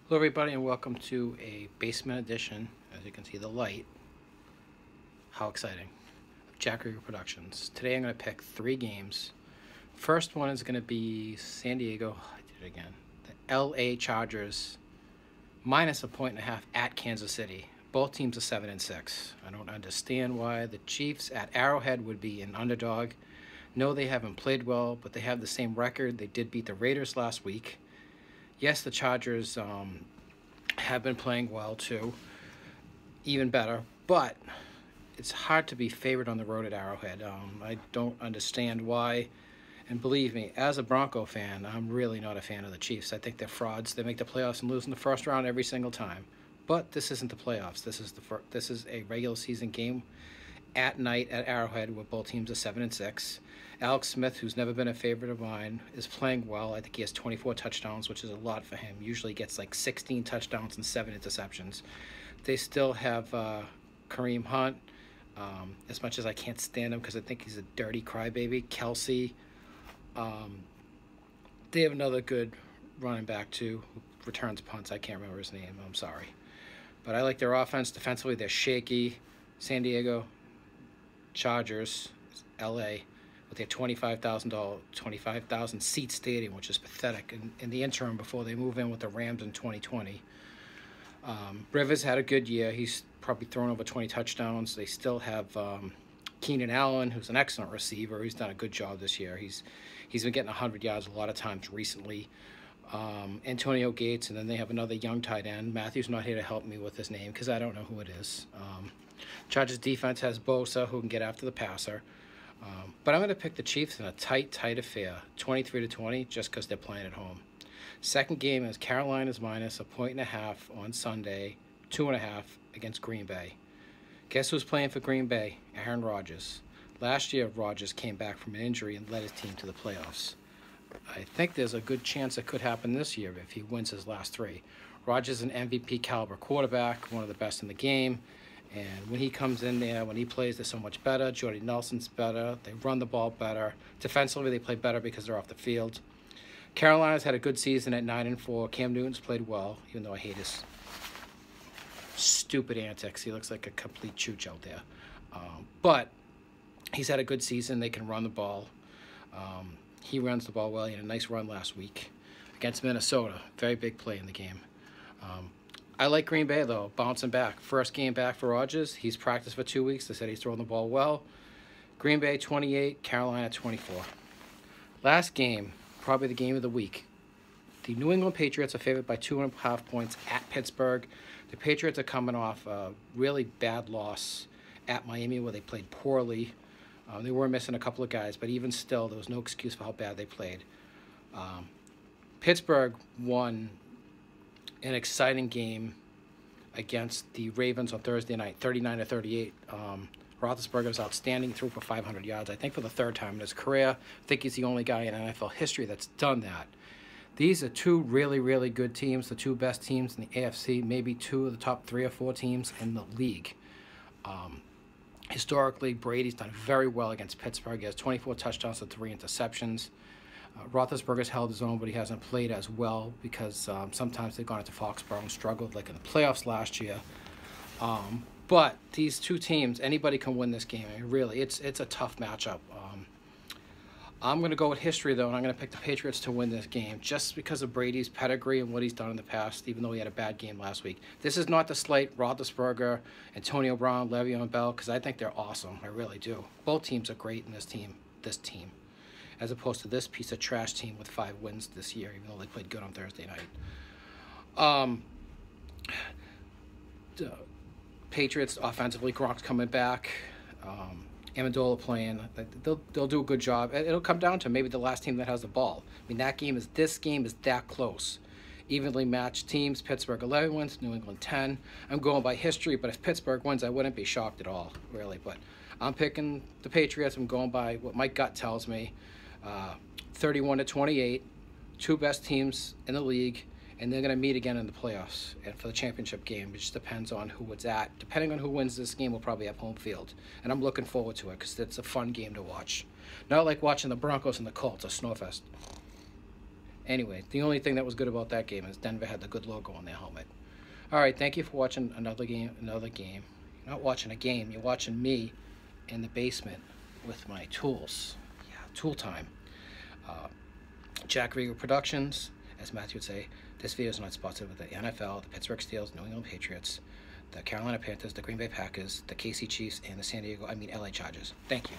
Hello everybody and welcome to a basement edition, as you can see the light, how exciting, of Jack Rieger Productions. Today I'm going to pick 3 games. First one is going to be San Diego, I did it again, the LA Chargers minus 1.5 at Kansas City. Both teams are 7-6. I don't understand why the Chiefs at Arrowhead would be an underdog. No, they haven't played well, but they have the same record. They did beat the Raiders last week. Yes, the Chargers have been playing well too, even better, but it's hard to be favored on the road at Arrowhead. I don't understand why, and believe me, as a Bronco fan, I'm really not a fan of the Chiefs. I think they're frauds. They make the playoffs and lose in the first round every single time. But this isn't the playoffs. This is a regular season game at night at Arrowhead where both teams are 7-6. Alex Smith, who's never been a favorite of mine, is playing well. I think he has 24 touchdowns, which is a lot for him. Usually gets like 16 touchdowns and 7 interceptions. They still have Kareem Hunt, as much as I can't stand him because I think he's a dirty crybaby. Kelsey. They have another good running back too, who returns punts. I can't remember his name. I'm sorry. But I like their offense. Defensively, they're shaky. San Diego Chargers, LA, with their 25,000 seat stadium, which is pathetic in the interim before they move in with the Rams in 2020. Rivers had a good year. He's probably thrown over 20 touchdowns. They still have Keenan Allen, who's an excellent receiver. He's done a good job this year. He's been getting 100 yards a lot of times recently. Antonio Gates, and then they have another young tight end. Matthew's not here to help me with his name because I don't know who it is. Chargers defense has Bosa, who can get after the passer. But I'm going to pick the Chiefs in a tight affair, 23-20, just because they're playing at home. Second game is Carolina's minus 1.5 on Sunday, 2.5 against Green Bay. Guess who's playing for Green Bay? Aaron Rodgers. Last year, Rodgers came back from an injury and led his team to the playoffs. I think there's a good chance it could happen this year if he wins his last 3. Rodgers is an MVP caliber quarterback, one of the best in the game. And when he comes in there, when he plays, they're so much better. Jordy Nelson's better. They run the ball better. Defensively, they play better because they're off the field. Carolina's had a good season at 9-4. Cam Newton's played well, even though I hate his stupid antics. He looks like a complete chooch out there. But he's had a good season. They can run the ball. He runs the ball well. He had a nice run last week against Minnesota. Very big play in the game. I like Green Bay, though, bouncing back. First game back for Rodgers. He's practiced for 2 weeks. They said he's throwing the ball well. Green Bay 28, Carolina 24. Last game, probably the game of the week. The New England Patriots are favored by 2.5 points at Pittsburgh. The Patriots are coming off a really bad loss at Miami where they played poorly. They were missing a couple of guys, but even still, there was no excuse for how bad they played. Pittsburgh won an exciting game against the Ravens on Thursday night, 39-38. Roethlisberger was outstanding, threw for 500 yards, I think for the 3rd time in his career. I think he's the only guy in NFL history that's done that. These are 2 really good teams, the 2 best teams in the AFC, maybe 2 of the top 3 or 4 teams in the league. Historically, Brady's done very well against Pittsburgh. He has 24 touchdowns and 3 interceptions. Roethlisberger's held his own, but he hasn't played as well because sometimes they've gone into Foxborough and struggled, like in the playoffs last year. But these 2 teams, anybody can win this game. I mean, really, it's a tough matchup. I'm going to go with history, though, and I'm going to pick the Patriots to win this game just because of Brady's pedigree and what he's done in the past, even though he had a bad game last week. This is not to slate Roethlisberger, Antonio Brown, Le'Veon Bell, because I think they're awesome. I really do. Both teams are great in this team, as opposed to this piece of trash team with 5 wins this year, even though they played good on Thursday night. The Patriots offensively, Gronk's coming back. Amendola playing. They'll do a good job. It'll come down to maybe the last team that has the ball. I mean, this game is that close. Evenly matched teams. Pittsburgh 11 wins, New England 10. I'm going by history, but if Pittsburgh wins, I wouldn't be shocked at all, really. But I'm picking the Patriots. I'm going by what my gut tells me. 31-28, 2 best teams in the league, and they're going to meet again in the playoffs and for the championship game. It just depends on who it's at. Depending on who wins this game, we'll probably have home field, and I'm looking forward to it because it's a fun game to watch. Not like watching the Broncos and the Colts, a snowfest. Anyway, the only thing that was good about that game is Denver had the good logo on their helmet. All right, thank you for watching another game. You're not watching a game, you're watching me in the basement with my tools. Yeah, tool time. Jack Rieger Productions, as Matthew would say, this video is not sponsored with the NFL, the Pittsburgh Steelers, New England Patriots, the Carolina Panthers, the Green Bay Packers, the KC Chiefs, and the LA Chargers. Thank you.